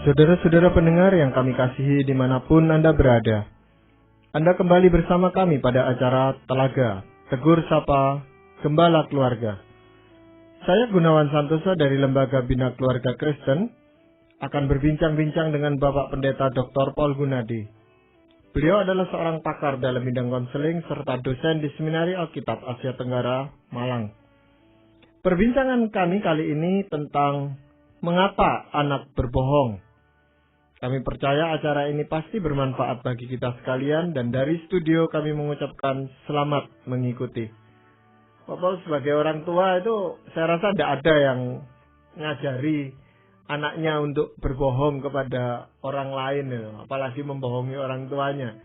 Saudara-saudara pendengar yang kami kasihi dimanapun Anda berada, Anda kembali bersama kami pada acara Telaga, Tegur Sapa, Gembala Keluarga. Saya Gunawan Santoso dari Lembaga Bina Keluarga Kristen akan berbincang-bincang dengan Bapak Pendeta Dr. Paul Gunadi. Beliau adalah seorang pakar dalam bidang konseling serta dosen di Seminari Alkitab Asia Tenggara, Malang. Perbincangan kami kali ini tentang mengapa anak berbohong. Kami percaya acara ini pasti bermanfaat bagi kita sekalian dan dari studio kami mengucapkan selamat mengikuti. Bapak sebagai orang tua itu saya rasa tidak ada yang ngajari anaknya untuk berbohong kepada orang lain, apalagi membohongi orang tuanya.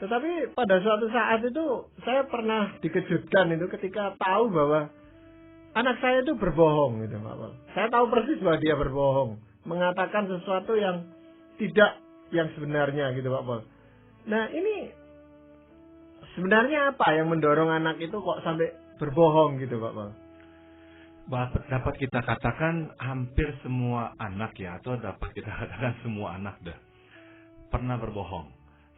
Tetapi pada suatu saat itu saya pernah dikejutkan itu ketika tahu bahwa anak saya itu berbohong gitu, Bapak. Saya tahu persis bahwa dia berbohong, mengatakan sesuatu yang tidak yang sebenarnya gitu, Pak Paul. Nah, ini sebenarnya apa yang mendorong anak itu kok sampai berbohong gitu, Pak Paul? Dapat kita katakan hampir semua anak ya, atau dapat kita katakan semua anak pernah berbohong.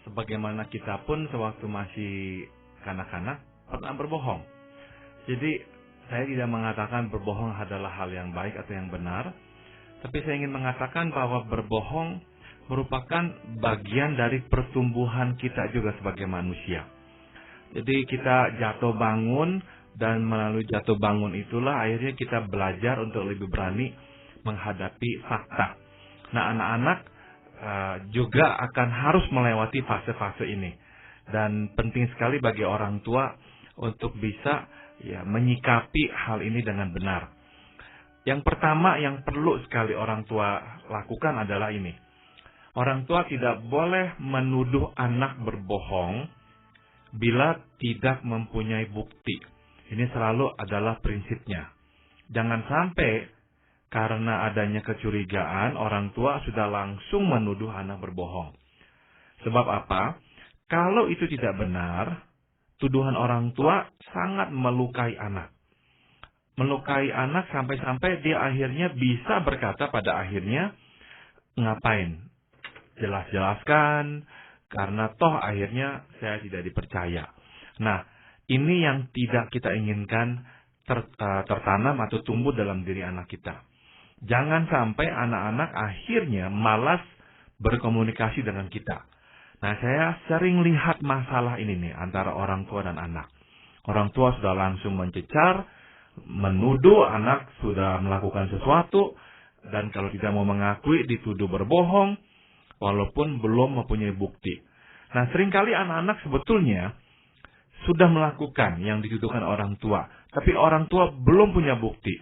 Sebagaimana kita pun sewaktu masih kanak-kanak pernah berbohong. Jadi saya tidak mengatakan berbohong adalah hal yang baik atau yang benar, tapi saya ingin mengatakan bahwa berbohong merupakan bagian dari pertumbuhan kita juga sebagai manusia. Jadi kita jatuh bangun, dan melalui jatuh bangun itulah akhirnya kita belajar untuk lebih berani menghadapi fakta. Nah, anak-anak juga akan harus melewati fase-fase ini. Dan penting sekali bagi orang tua untuk bisa menyikapi hal ini dengan benar. Yang pertama yang perlu sekali orang tua lakukan adalah ini. Orang tua tidak boleh menuduh anak berbohong bila tidak mempunyai bukti. Ini selalu adalah prinsipnya. Jangan sampai karena adanya kecurigaan, orang tua sudah langsung menuduh anak berbohong. Sebab apa? Kalau itu tidak benar, tuduhan orang tua sangat melukai anak. Melukai anak sampai-sampai dia akhirnya bisa berkata pada akhirnya, ngapain? Jelas-jelaskan, karena toh akhirnya saya tidak dipercaya. Nah, ini yang tidak kita inginkan tertanam atau tumbuh dalam diri anak kita. Jangan sampai anak-anak akhirnya malas berkomunikasi dengan kita. Nah, saya sering lihat masalah ini nih antara orang tua dan anak. Orang tua sudah langsung mencecar, menuduh anak sudah melakukan sesuatu, dan kalau tidak mau mengakui dituduh berbohong, walaupun belum mempunyai bukti. Nah, seringkali anak-anak sebetulnya sudah melakukan yang dituduhkan orang tua, tapi orang tua belum punya bukti.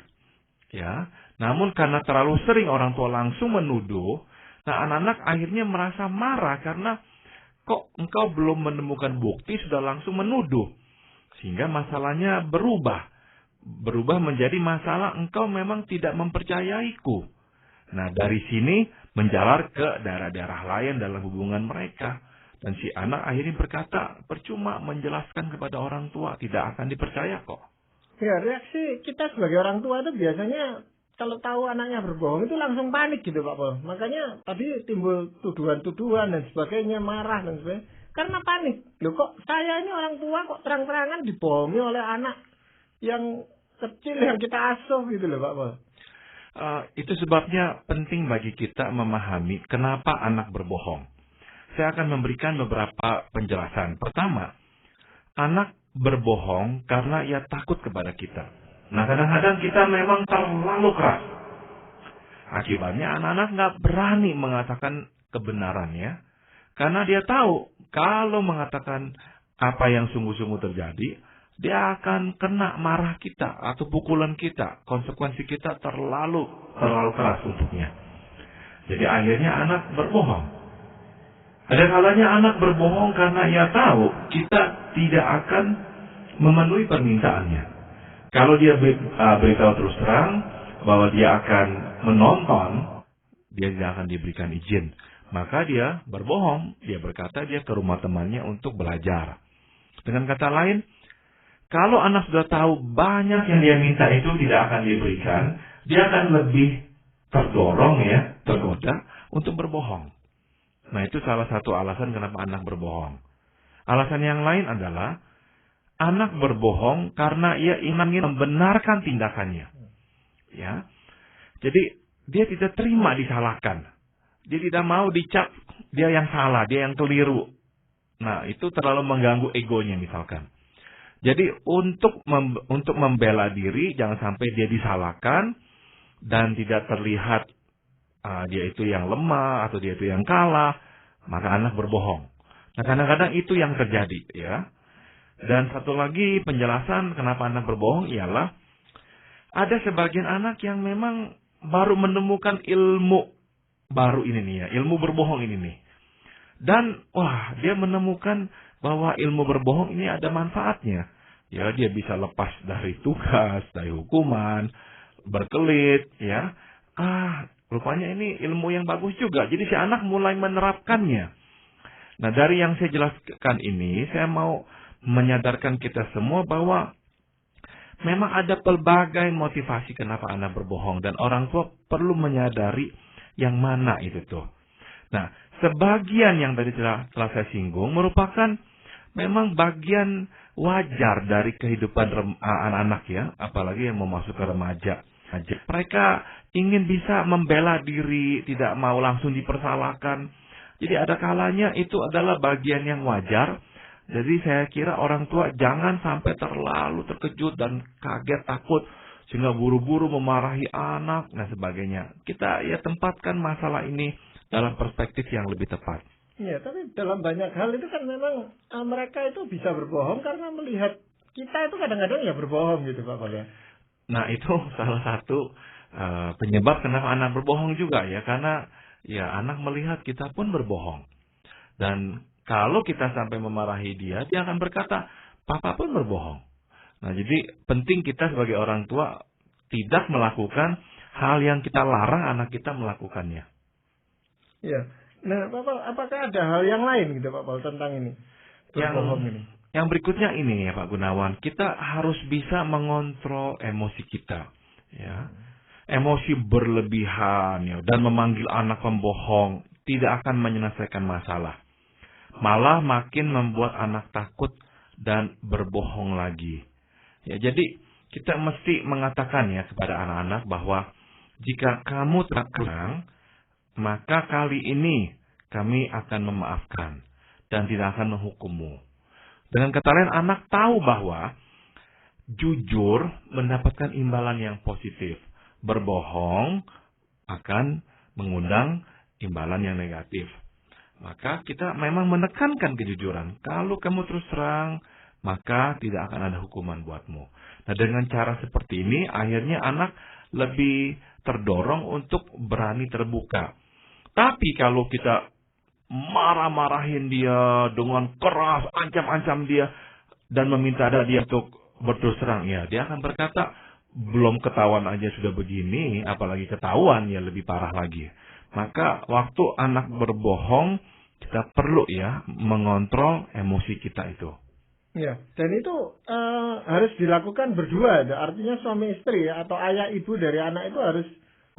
Ya, namun karena terlalu sering orang tua langsung menuduh, nah anak-anak akhirnya merasa marah karena kok engkau belum menemukan bukti sudah langsung menuduh. Sehingga masalahnya berubah menjadi masalah engkau memang tidak mempercayaiku. Nah, dari sini menjalar ke daerah-daerah lain dalam hubungan mereka. Dan si anak akhirnya berkata, percuma menjelaskan kepada orang tua, tidak akan dipercaya kok. Ya, reaksi kita sebagai orang tua itu biasanya kalau tahu anaknya berbohong itu langsung panik gitu, Pak Paul. Makanya tadi timbul tuduhan-tuduhan dan sebagainya, marah dan sebagainya. Karena panik. Loh, kok saya ini orang tua kok terang-terangan dibohongi oleh anak yang kecil yang kita asuh gitu loh, Pak Paul. Itu sebabnya penting bagi kita memahami kenapa anak berbohong. Saya akan memberikan beberapa penjelasan. Pertama, anak berbohong karena ia takut kepada kita. Nah, kadang-kadang kita memang terlalu keras. Akibatnya anak-anak nggak berani mengatakan kebenarannya, karena dia tahu kalau mengatakan apa yang sungguh-sungguh terjadi, dia akan kena marah kita atau pukulan kita. Konsekuensi kita terlalu keras untuknya. Jadi akhirnya anak berbohong. Ada kalanya anak berbohong karena ia tahu kita tidak akan memenuhi permintaannya. Kalau dia beritahu terus terang bahwa dia akan menonton, dia tidak akan diberikan izin. Maka dia berbohong. Dia berkata dia ke rumah temannya untuk belajar. Dengan kata lain, kalau anak sudah tahu banyak yang dia minta itu tidak akan diberikan, dia akan lebih terdorong tergoda untuk berbohong. Nah, itu salah satu alasan kenapa anak berbohong. Alasan yang lain adalah anak berbohong karena ia ingin membenarkan tindakannya. Ya. Jadi dia tidak terima disalahkan. Dia tidak mau dicap dia yang salah, dia yang keliru. Nah, itu terlalu mengganggu egonya misalkan. Jadi untuk membela diri, jangan sampai dia disalahkan dan tidak terlihat dia itu yang lemah atau dia itu yang kalah, maka anak berbohong. Nah, kadang-kadang itu yang terjadi, ya. Dan satu lagi penjelasan kenapa anak berbohong ialah ada sebagian anak yang memang baru menemukan ilmu baru ini nih ya, ilmu berbohong ini nih. Dan wah, dia menemukan bahwa ilmu berbohong ini ada manfaatnya. Ya, dia bisa lepas dari tugas, dari hukuman, berkelit, ya. Rupanya ini ilmu yang bagus juga. Jadi si anak mulai menerapkannya. Nah, dari yang saya jelaskan ini, saya mau menyadarkan kita semua bahwa memang ada pelbagai motivasi kenapa anak berbohong. Dan orang tua perlu menyadari yang mana itu tuh. Nah, sebagian yang tadi telah saya singgung merupakan memang bagian wajar dari kehidupan anak-anak ya. Apalagi yang mau masuk ke remaja. Mereka ingin bisa membela diri, tidak mau langsung dipersalahkan. Jadi ada kalanya itu adalah bagian yang wajar. Jadi saya kira orang tua jangan sampai terlalu terkejut dan kaget, takut, sehingga buru-buru memarahi anak, dan sebagainya. Kita ya tempatkan masalah ini dalam perspektif yang lebih tepat. Iya, tapi dalam banyak hal itu kan memang mereka itu bisa berbohong karena melihat kita itu kadang-kadang ya berbohong gitu Pak Paul ya. Nah, itu salah satu penyebab kenapa anak berbohong juga ya, karena ya anak melihat kita pun berbohong. Dan kalau kita sampai memarahi dia, dia akan berkata, "Papa pun berbohong." Nah, jadi penting kita sebagai orang tua tidak melakukan hal yang kita larang anak kita melakukannya. Iya. Nah, Pak Paul, apakah ada hal yang lain gitu Pak Paul tentang ini? Berbohong ini. Yang berikutnya ini ya Pak Gunawan, kita harus bisa mengontrol emosi kita, ya. Emosi berlebihan ya dan memanggil anak pembohong tidak akan menyelesaikan masalah. Malah makin membuat anak takut dan berbohong lagi. Ya, jadi kita mesti mengatakan ya kepada anak-anak bahwa jika kamu terkekang, maka kali ini kami akan memaafkan dan tidak akan menghukummu. Dengan kata lain, anak tahu bahwa jujur mendapatkan imbalan yang positif. Berbohong akan mengundang imbalan yang negatif. Maka kita memang menekankan kejujuran. Kalau kamu terus terang, maka tidak akan ada hukuman buatmu. Nah, dengan cara seperti ini, akhirnya anak lebih terdorong untuk berani terbuka. Tapi kalau kita marah-marahin dia dengan keras, ancam-ancam dia, dan meminta dia untuk berterus terang, ya dia akan berkata, belum ketahuan aja sudah begini, apalagi ketahuan ya lebih parah lagi. Maka waktu anak berbohong, kita perlu ya mengontrol emosi kita itu. Ya, dan itu harus dilakukan berdua, artinya suami istri ya, atau ayah ibu dari anak itu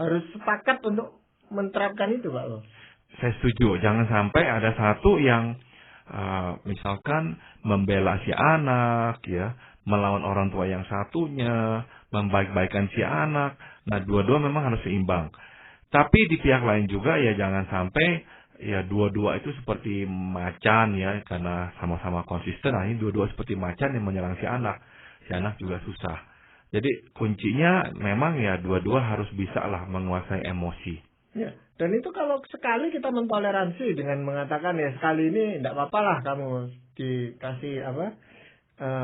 harus sepakat untuk menerapkan itu Pak. Saya setuju, jangan sampai ada satu yang misalkan membela si anak, ya, melawan orang tua yang satunya, membaik-baikan si anak. Nah, dua-dua memang harus seimbang. Tapi di pihak lain juga ya jangan sampai ya dua-dua itu seperti macan ya, karena sama-sama konsisten. Nah, ini dua-dua seperti macan yang menyerang si anak. Si anak juga susah. Jadi kuncinya memang ya dua-dua harus bisa lah menguasai emosi. Ya, dan itu kalau sekali kita mentoleransi dengan mengatakan ya sekali ini tidak apa-apa lah kamu dikasih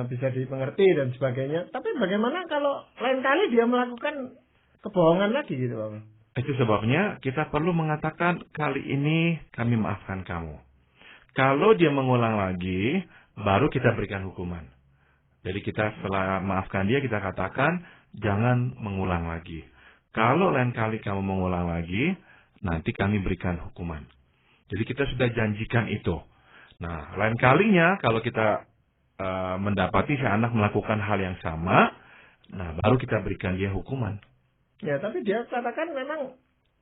bisa dimengerti dan sebagainya. Tapi bagaimana kalau lain kali dia melakukan kebohongan lagi gitu Pak? Itu sebabnya kita perlu mengatakan kali ini kami maafkan kamu. Kalau dia mengulang lagi, baru kita berikan hukuman. Jadi kita setelah maafkan dia, kita katakan jangan mengulang lagi. Kalau lain kali kamu mengulang lagi, nanti kami berikan hukuman. Jadi kita sudah janjikan itu. Nah, lain kalinya kalau kita mendapati si anak melakukan hal yang sama, nah baru kita berikan dia hukuman. Ya, tapi dia katakan memang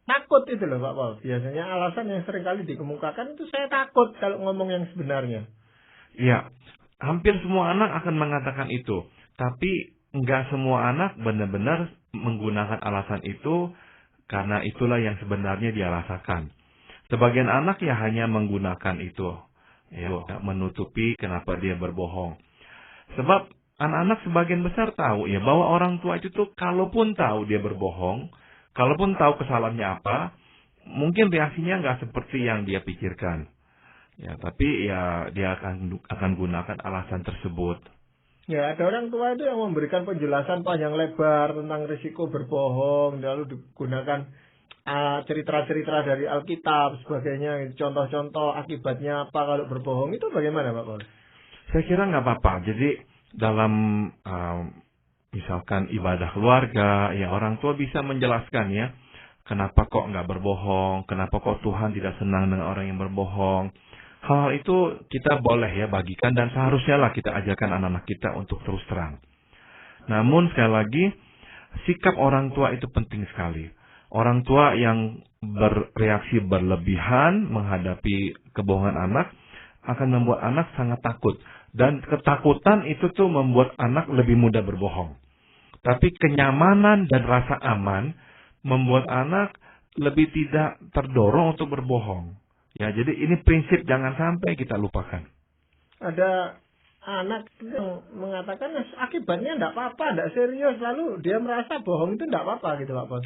takut itu loh Pak Paul. Biasanya alasan yang sering kali dikemukakan itu saya takut kalau ngomong yang sebenarnya. Ya, hampir semua anak akan mengatakan itu. Tapi nggak semua anak benar-benar menggunakan alasan itu karena itulah yang sebenarnya dia rasakan. Sebagian anak ya hanya menggunakan itu, ya, menutupi kenapa dia berbohong. Sebab anak-anak sebagian besar tahu ya bahwa orang tua itu tuh kalaupun tahu dia berbohong, kalaupun tahu kesalahannya apa, mungkin reaksinya nggak seperti yang dia pikirkan. Ya, tapi ya dia akan gunakan alasan tersebut. Ya, ada orang tua itu yang memberikan penjelasan panjang lebar tentang risiko berbohong, lalu digunakan cerita-cerita dari Alkitab, sebagainya, contoh-contoh akibatnya apa kalau berbohong, itu bagaimana Pak Paul? Saya kira nggak apa-apa. Jadi dalam misalkan ibadah keluarga, ya orang tua bisa menjelaskan ya, kenapa kok nggak berbohong, kenapa kok Tuhan tidak senang dengan orang yang berbohong. Hal itu kita boleh ya bagikan dan seharusnya lah kita ajarkan anak-anak kita untuk terus terang. Namun sekali lagi, sikap orang tua itu penting sekali. Orang tua yang bereaksi berlebihan menghadapi kebohongan anak akan membuat anak sangat takut. Dan ketakutan itu tuh membuat anak lebih mudah berbohong. Tapi kenyamanan dan rasa aman membuat anak lebih tidak terdorong untuk berbohong. Ya, jadi ini prinsip jangan sampai kita lupakan. Ada anak yang mengatakan akibatnya enggak apa-apa, enggak serius, lalu dia merasa bohong itu enggak apa-apa gitu Pak Paul.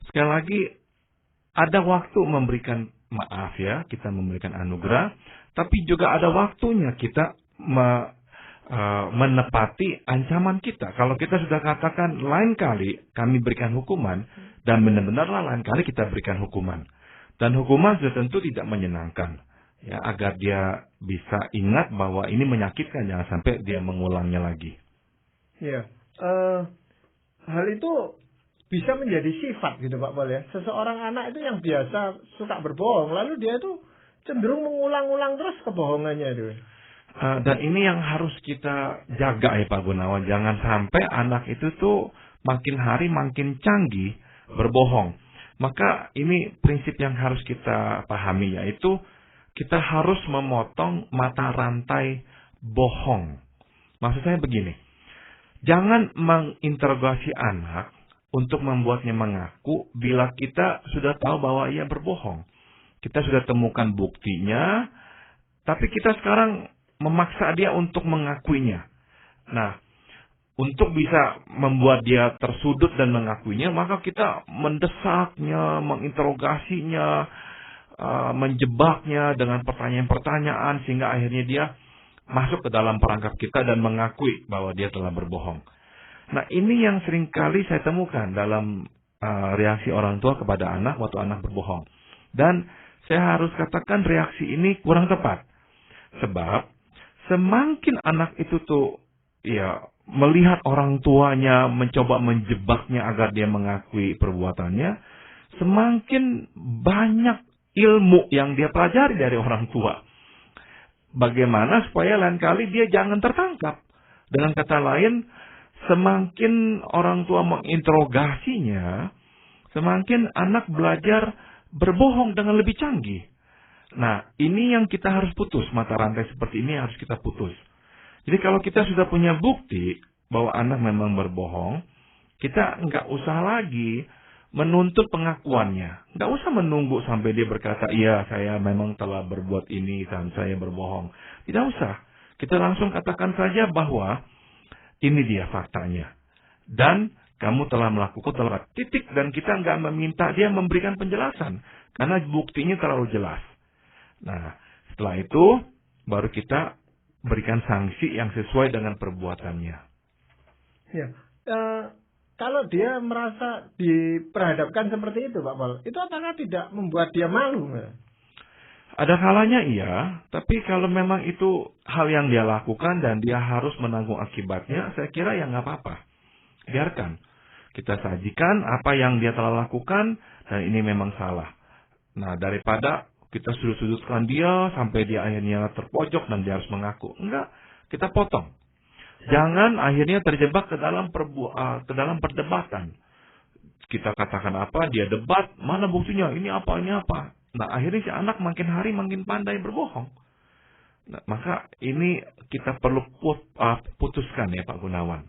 Sekali lagi, ada waktu memberikan maaf ya, kita memberikan anugerah, tapi juga ada waktunya kita menepati ancaman kita. Kalau kita sudah katakan lain kali kami berikan hukuman, dan benar-benarlah lain kali kita berikan hukuman. Dan hukuman sudah tentu tidak menyenangkan. Ya, agar dia bisa ingat bahwa ini menyakitkan, jangan sampai dia mengulangnya lagi. Ya, hal itu bisa menjadi sifat gitu Pak Paul ya. Seseorang anak itu yang biasa suka berbohong, lalu dia itu cenderung mengulang-ulang terus kebohongannya itu. Dan ini yang harus kita jaga ya Pak Gunawan. Jangan sampai anak itu tuh makin hari makin canggih berbohong. Maka ini prinsip yang harus kita pahami, yaitu kita harus memotong mata rantai bohong. Maksud saya begini, jangan menginterogasi anak untuk membuatnya mengaku bila kita sudah tahu bahwa ia berbohong. Kita sudah temukan buktinya, tapi kita sekarang memaksa dia untuk mengakuinya. Nah, untuk bisa membuat dia tersudut dan mengakuinya, maka kita mendesaknya, menginterogasinya, menjebaknya dengan pertanyaan-pertanyaan, sehingga akhirnya dia masuk ke dalam perangkap kita dan mengakui bahwa dia telah berbohong. Nah, ini yang seringkali saya temukan dalam reaksi orang tua kepada anak waktu anak berbohong. Dan saya harus katakan reaksi ini kurang tepat. Sebab semakin anak itu tuh ya melihat orang tuanya mencoba menjebaknya agar dia mengakui perbuatannya, semakin banyak ilmu yang dia pelajari dari orang tua. Bagaimana supaya lain kali dia jangan tertangkap. Dengan kata lain, semakin orang tua menginterogasinya, semakin anak belajar berbohong dengan lebih canggih. Nah, ini yang kita harus putus. Mata rantai seperti ini harus kita putus. Jadi kalau kita sudah punya bukti bahwa anak memang berbohong, kita nggak usah lagi menuntut pengakuannya. Nggak usah menunggu sampai dia berkata, iya saya memang telah berbuat ini dan saya berbohong. Tidak usah. Kita langsung katakan saja bahwa ini dia faktanya. Dan kamu telah melakukan titik, dan kita nggak meminta dia memberikan penjelasan. Karena buktinya terlalu jelas. Nah, setelah itu baru kita berikan sanksi yang sesuai dengan perbuatannya. Ya, kalau dia merasa diperhadapkan seperti itu, Pak Paul, itu apakah tidak membuat dia malu? Ada kalanya iya, tapi kalau memang itu hal yang dia lakukan dan dia harus menanggung akibatnya, saya kira ya nggak apa-apa. Biarkan. Kita sajikan apa yang dia telah lakukan dan ini memang salah. Nah, daripada kita sudut-sudutkan dia sampai dia akhirnya terpojok dan dia harus mengaku. Enggak, kita potong. Jangan akhirnya terjebak ke dalam perdebatan. kita katakan apa, dia debat, mana buktinya, ini apa, ini apa. Nah, akhirnya si anak makin hari makin pandai berbohong. Nah, maka ini kita perlu putuskan ya Pak Gunawan.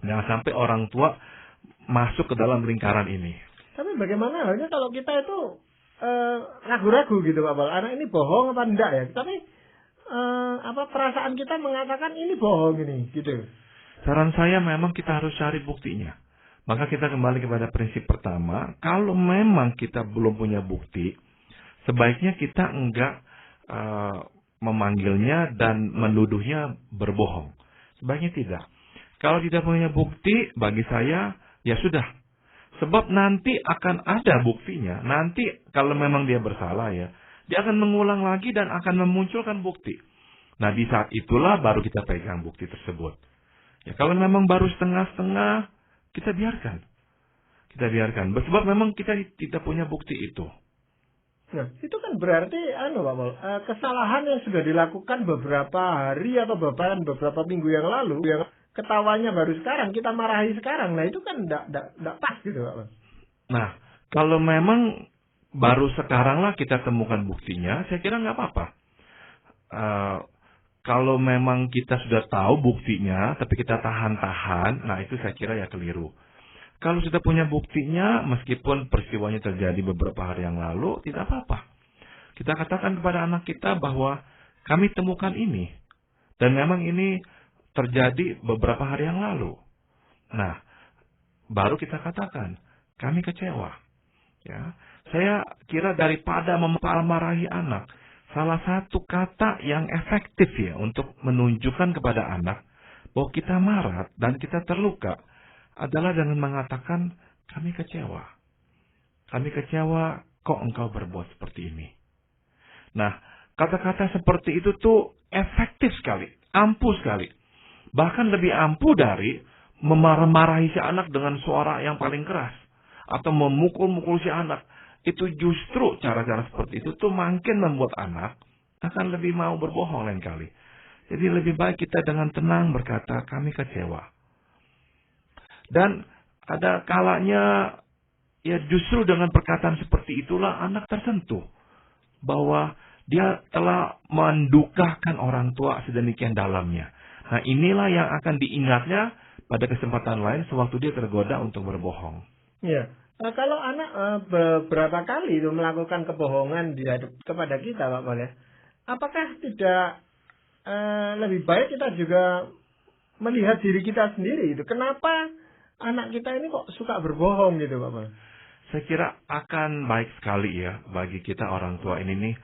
Jangan sampai orang tua masuk ke dalam lingkaran ini. Tapi bagaimana halnya kalau kita itu ragu-ragu gitu Pak Bal, anak ini bohong apa enggak ya? Tapi perasaan kita mengatakan ini bohong ini, gitu. Saran saya memang kita harus cari buktinya. Maka kita kembali kepada prinsip pertama, kalau memang kita belum punya bukti, sebaiknya kita enggak memanggilnya dan menuduhnya berbohong. Sebaiknya tidak. Kalau tidak punya bukti, bagi saya, ya sudah. Sebab nanti akan ada buktinya. Nanti kalau memang dia bersalah ya, dia akan mengulang lagi dan akan memunculkan bukti. Nah, di saat itulah baru kita pegang bukti tersebut. Ya, kalau memang baru setengah-setengah, kita biarkan. Kita biarkan. Sebab memang kita tidak punya bukti itu. Nah, itu kan berarti Pak Bal, kesalahan yang sudah dilakukan beberapa hari atau bahkan beberapa minggu yang lalu, yang ketawanya baru sekarang, kita marahi sekarang. Nah, itu kan enggak pas gitu, Pak Bal. Nah, kalau memang baru sekarang lah kita temukan buktinya, saya kira nggak apa-apa. Kalau memang kita sudah tahu buktinya, tapi kita tahan-tahan, nah itu saya kira ya keliru. Kalau sudah punya buktinya, meskipun peristiwanya terjadi beberapa hari yang lalu, tidak apa-apa. Kita katakan kepada anak kita bahwa kami temukan ini. Dan memang ini terjadi beberapa hari yang lalu. Nah, baru kita katakan, kami kecewa. Ya, saya kira daripada memarahi anak, salah satu kata yang efektif ya untuk menunjukkan kepada anak bahwa kita marah dan kita terluka adalah dengan mengatakan, kami kecewa. Kami kecewa, kok engkau berbuat seperti ini. Nah, kata-kata seperti itu tuh efektif sekali, ampuh sekali. Bahkan lebih ampuh dari memarah-marahi si anak dengan suara yang paling keras. Atau memukul-mukul si anak. Itu justru cara-cara seperti itu tuh makin membuat anak akan lebih mau berbohong lain kali. Jadi lebih baik kita dengan tenang berkata, kami kecewa. Dan ada kalanya ya justru dengan perkataan seperti itulah anak tersentuh bahwa dia telah mendukakan orang tua sedemikian dalamnya. Nah, inilah yang akan diingatnya pada kesempatan lain sewaktu dia tergoda untuk berbohong. Iya. Kalau anak beberapa kali itu melakukan kebohongan kepada kita, Pak Bal, ya, apakah tidak lebih baik kita juga melihat diri kita sendiri itu? Kenapa anak kita ini kok suka berbohong gitu, Pak Bal? Saya kira akan baik sekali ya bagi kita orang tua ini nih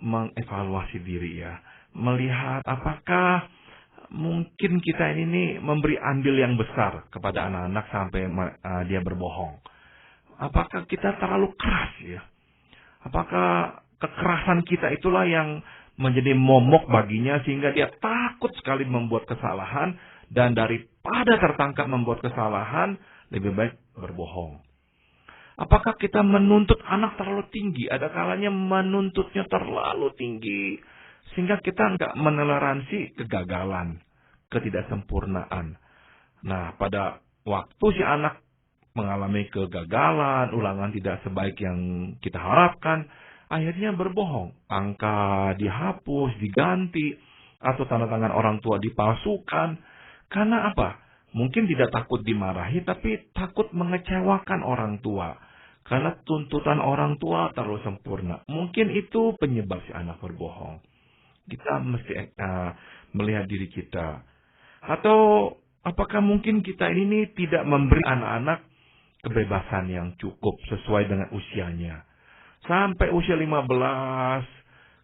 mengevaluasi diri ya. Melihat apakah mungkin kita ini nih memberi andil yang besar kepada anak-anak sampai dia berbohong. Apakah kita terlalu keras ya? Apakah kekerasan kita itulah yang menjadi momok baginya sehingga dia takut sekali membuat kesalahan dan daripada tertangkap membuat kesalahan lebih baik berbohong. Apakah kita menuntut anak terlalu tinggi? Ada kalanya menuntutnya terlalu tinggi sehingga kita nggak mentoleransi kegagalan, ketidaksempurnaan. Nah, pada waktu si anak mengalami kegagalan, ulangan tidak sebaik yang kita harapkan, akhirnya berbohong. Angka dihapus, diganti, atau tanda tangan orang tua dipalsukan. Karena apa? Mungkin tidak takut dimarahi, tapi takut mengecewakan orang tua. Karena tuntutan orang tua terlalu sempurna. Mungkin itu penyebab si anak berbohong. Kita mesti melihat diri kita. Atau apakah mungkin kita ini tidak memberi anak-anak kebebasan yang cukup sesuai dengan usianya. Sampai usia 15,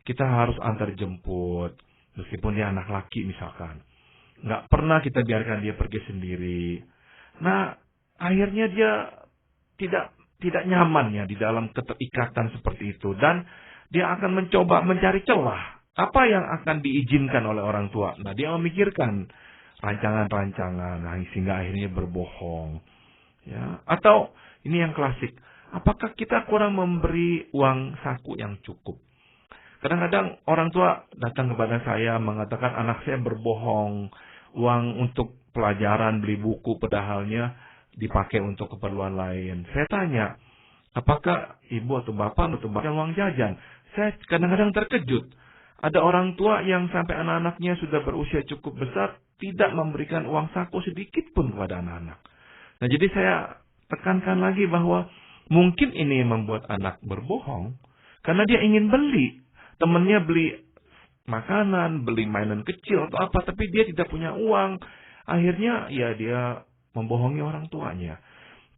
kita harus antar jemput. Meskipun dia anak laki misalkan. Nggak pernah kita biarkan dia pergi sendiri. Nah, akhirnya dia tidak nyaman ya di dalam keterikatan seperti itu. Dan dia akan mencoba mencari celah. Apa yang akan diizinkan oleh orang tua? Nah, dia memikirkan rancangan-rancangan. Nah, sehingga akhirnya berbohong. Ya, atau ini yang klasik. Apakah kita kurang memberi uang saku yang cukup? Kadang-kadang orang tua datang kepada saya mengatakan anak saya berbohong. Uang untuk pelajaran, beli buku, padahalnya dipakai untuk keperluan lain. Saya tanya, apakah ibu atau bapak memberikan uang jajan? Saya kadang-kadang terkejut. Ada orang tua yang sampai anak-anaknya sudah berusia cukup besar, tidak memberikan uang saku sedikit pun kepada anak-anak. Nah, jadi saya tekankan lagi bahwa mungkin ini membuat anak berbohong, karena dia ingin beli. Temannya beli makanan, beli mainan kecil atau apa, tapi dia tidak punya uang. Akhirnya ya dia membohongi orang tuanya.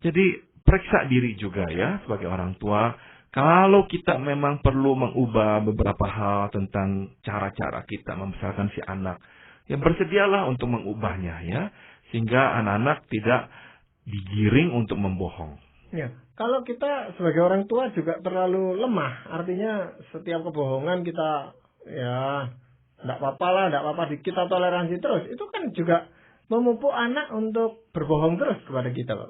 Jadi periksa diri juga ya sebagai orang tua. Kalau kita memang perlu mengubah beberapa hal tentang cara-cara kita membesarkan si anak, ya bersedialah untuk mengubahnya ya, sehingga anak-anak tidak digiring untuk membohong. Ya, kalau kita sebagai orang tua juga terlalu lemah, artinya setiap kebohongan kita ya tidak apa-apa lah, tidak apa-apa, kita toleransi terus, itu kan juga memupuk anak untuk berbohong terus kepada kita, Pak.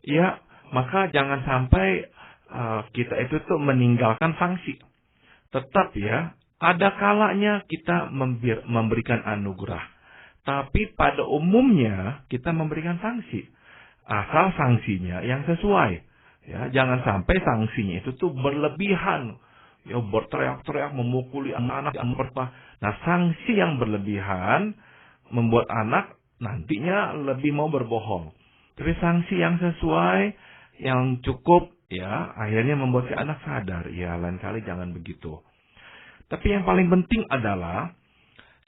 Ya, maka jangan sampai kita itu tuh meninggalkan sanksi. Tetap ya, ada kalanya kita memberikan anugerah. Tapi pada umumnya kita memberikan sanksi. Asal sanksinya yang sesuai. Ya, jangan sampai sanksinya itu tuh berlebihan. Ya, berteriak-teriak, memukuli anak-anak. Nah, sanksi yang berlebihan membuat anak nantinya lebih mau berbohong. Tapi sanksi yang sesuai, yang cukup, ya, akhirnya membuat si anak sadar. Ya, lain kali jangan begitu. Tapi yang paling penting adalah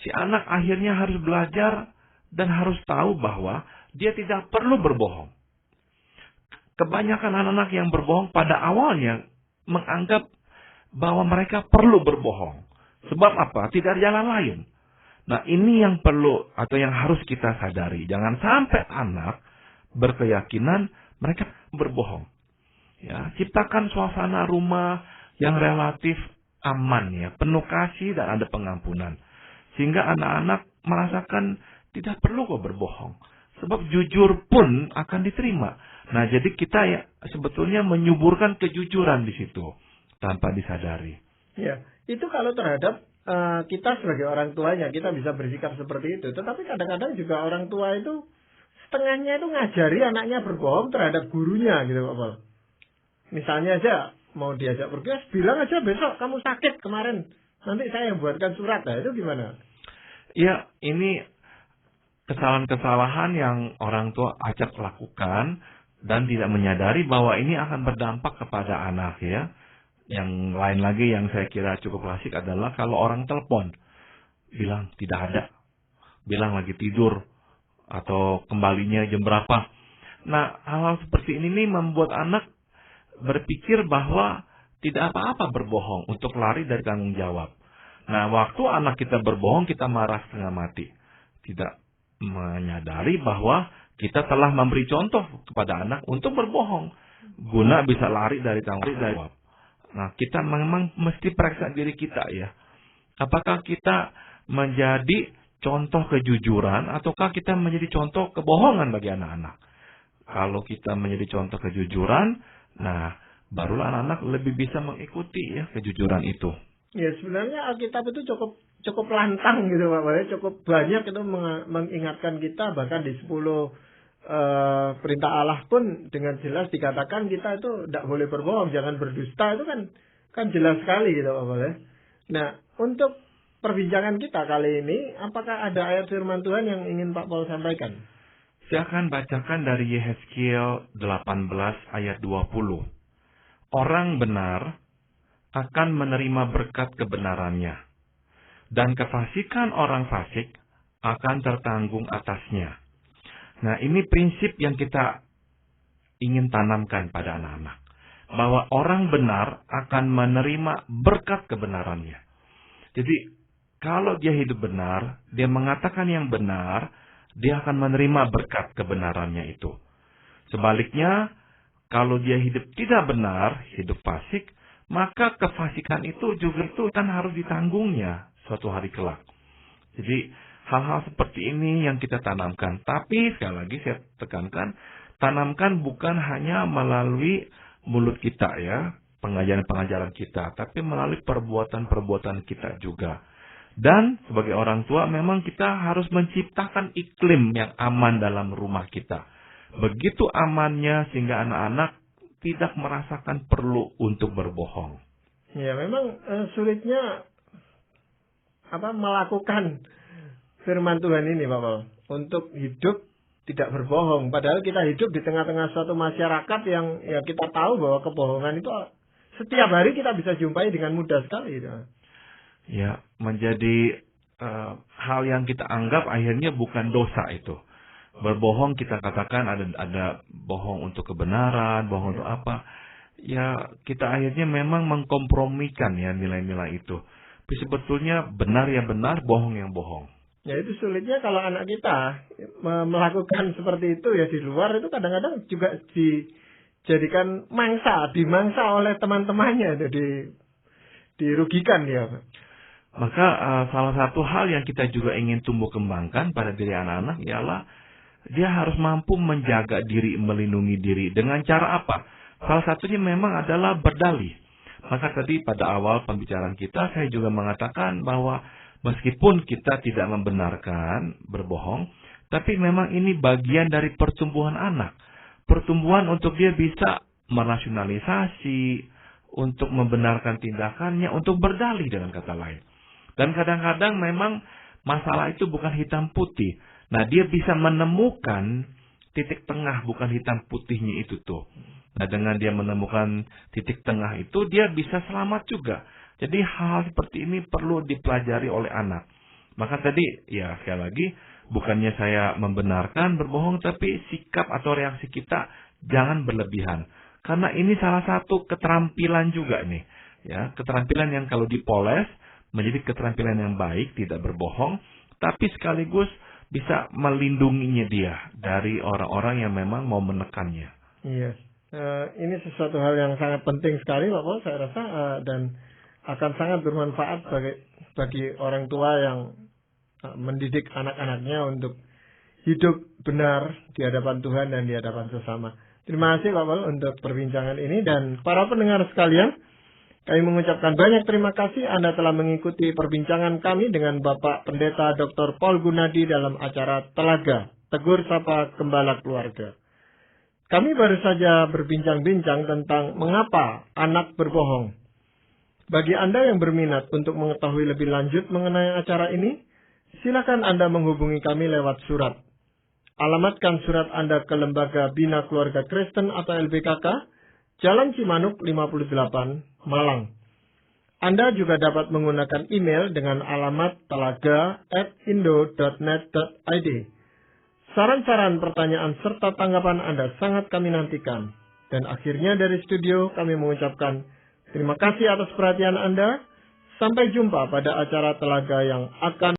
si anak akhirnya harus belajar dan harus tahu bahwa dia tidak perlu berbohong. Kebanyakan anak-anak yang berbohong pada awalnya menganggap bahwa mereka perlu berbohong. Sebab apa? Tidak ada jalan lain. Nah, ini yang perlu atau yang harus kita sadari. Jangan sampai anak berkeyakinan mereka berbohong. Ya, ciptakan suasana rumah yang relatif aman ya, penuh kasih dan ada pengampunan. Sehingga anak-anak merasakan tidak perlu kok berbohong. Sebab jujur pun akan diterima. Nah, jadi kita ya sebetulnya menyuburkan kejujuran di situ tanpa disadari. Ya, itu kalau terhadap kita sebagai orang tuanya, kita bisa bersikap seperti itu. Tetapi kadang-kadang juga orang tua itu setengahnya itu ngajari anaknya berbohong terhadap gurunya gitu, Pak Paul. Misalnya aja mau diajak pergi, bilang aja besok kamu sakit kemarin, nanti saya yang buatkan surat. Nah, itu gimana? Ya, ini kesalahan-kesalahan yang orang tua acap lakukan dan tidak menyadari bahwa ini akan berdampak kepada anak ya. Yang lain lagi yang saya kira cukup klasik adalah kalau orang telepon, bilang tidak ada, bilang lagi tidur, atau kembalinya jam berapa. Nah, hal-hal seperti ini nih membuat anak berpikir bahwa tidak apa-apa berbohong untuk lari dari tanggung jawab. Nah, waktu anak kita berbohong, kita marah setengah mati. Tidak menyadari bahwa kita telah memberi contoh kepada anak untuk berbohong, guna bisa lari dari tanggung jawab. Nah, kita memang mesti periksa diri kita ya. Apakah kita menjadi contoh kejujuran ataukah kita menjadi contoh kebohongan bagi anak-anak? Kalau kita menjadi contoh kejujuran, nah barulah anak-anak lebih bisa mengikuti ya kejujuran itu. Ya, sebenarnya Alkitab itu cukup lantang gitu Pak, cukup banyak itu mengingatkan kita, bahkan di 10 perintah Allah pun dengan jelas dikatakan kita itu tidak boleh berbohong, jangan berdusta, itu kan jelas sekali gitu Pak. Nah, untuk perbincangan kita kali ini, apakah ada ayat firman Tuhan yang ingin Pak Paul sampaikan? Saya akan bacakan dari Yehezkiel 18 ayat 20. Orang benar akan menerima berkat kebenarannya, dan kefasikan orang fasik akan tertanggung atasnya. Nah, ini prinsip yang kita ingin tanamkan pada anak-anak. Bahwa orang benar akan menerima berkat kebenarannya. Jadi, kalau dia hidup benar, dia mengatakan yang benar, dia akan menerima berkat kebenarannya itu. Sebaliknya, kalau dia hidup tidak benar, hidup fasik, maka kefasikan itu juga itu kan harus ditanggungnya suatu hari kelak. Jadi, hal-hal seperti ini yang kita tanamkan. Tapi, sekali lagi saya tekankan, tanamkan bukan hanya melalui mulut kita ya, pengajaran-pengajaran kita, tapi melalui perbuatan-perbuatan kita juga. Dan sebagai orang tua memang kita harus menciptakan iklim yang aman dalam rumah kita. begitu amannya sehingga anak-anak tidak merasakan perlu untuk berbohong. Ya, memang sulitnya melakukan firman Tuhan ini, Pak Paul, untuk hidup tidak berbohong. Padahal kita hidup di tengah-tengah suatu masyarakat yang ya kita tahu bahwa kebohongan itu setiap hari kita bisa jumpai dengan mudah sekali. Ya, menjadi hal yang kita anggap akhirnya bukan dosa itu. Berbohong kita katakan ada bohong untuk kebenaran, bohong untuk apa. Ya, kita akhirnya memang mengkompromikan ya nilai-nilai itu. Tapi sebetulnya benar ya benar, bohong yang bohong. Ya, itu sulitnya kalau anak kita melakukan seperti itu ya di luar, itu kadang-kadang juga dijadikan dimangsa oleh teman-temannya, itu dirugikan dia. Maka salah satu hal yang kita juga ingin tumbuh kembangkan pada diri anak-anak ialah dia harus mampu menjaga diri, melindungi diri. Dengan cara apa? Salah satunya memang adalah berdalih. Maka tadi pada awal pembicaraan kita saya juga mengatakan bahwa meskipun kita tidak membenarkan berbohong, tapi memang ini bagian dari pertumbuhan anak. Pertumbuhan untuk dia bisa merasionalisasi, untuk membenarkan tindakannya, untuk berdalih dengan kata lain. Dan kadang-kadang memang masalah itu bukan hitam putih. Nah, dia bisa menemukan titik tengah, bukan hitam putihnya itu tuh. Nah, dengan dia menemukan titik tengah itu, dia bisa selamat juga. Jadi hal seperti ini perlu dipelajari oleh anak. Maka tadi, ya sekali lagi, bukannya saya membenarkan berbohong, tapi sikap atau reaksi kita jangan berlebihan. Karena ini salah satu keterampilan juga nih. Ya, keterampilan yang kalau dipoles, menjadi keterampilan yang baik, tidak berbohong, tapi sekaligus bisa melindunginya dia dari orang-orang yang memang mau menekannya. Iya, ini sesuatu hal yang sangat penting sekali, Pak Paul, saya rasa, dan akan sangat bermanfaat bagi orang tua yang mendidik anak-anaknya untuk hidup benar di hadapan Tuhan dan di hadapan sesama. Terima kasih Pak Paul untuk perbincangan ini, dan para pendengar sekalian, kami mengucapkan banyak terima kasih Anda telah mengikuti perbincangan kami dengan Bapak Pendeta Dr. Paul Gunadi dalam acara Telaga, Tegur Sapa Gembala Keluarga. Kami baru saja berbincang-bincang tentang mengapa anak berbohong. Bagi Anda yang berminat untuk mengetahui lebih lanjut mengenai acara ini, silakan Anda menghubungi kami lewat surat. Alamatkan surat Anda ke Lembaga Bina Keluarga Kristen atau LBKK, Jalan Cimanuk 58, Malang. Anda juga dapat menggunakan email dengan alamat telaga@indo.net.id. Saran-saran, pertanyaan, serta tanggapan Anda sangat kami nantikan. Dan akhirnya dari studio kami mengucapkan terima kasih atas perhatian Anda. Sampai jumpa pada acara Telaga yang akan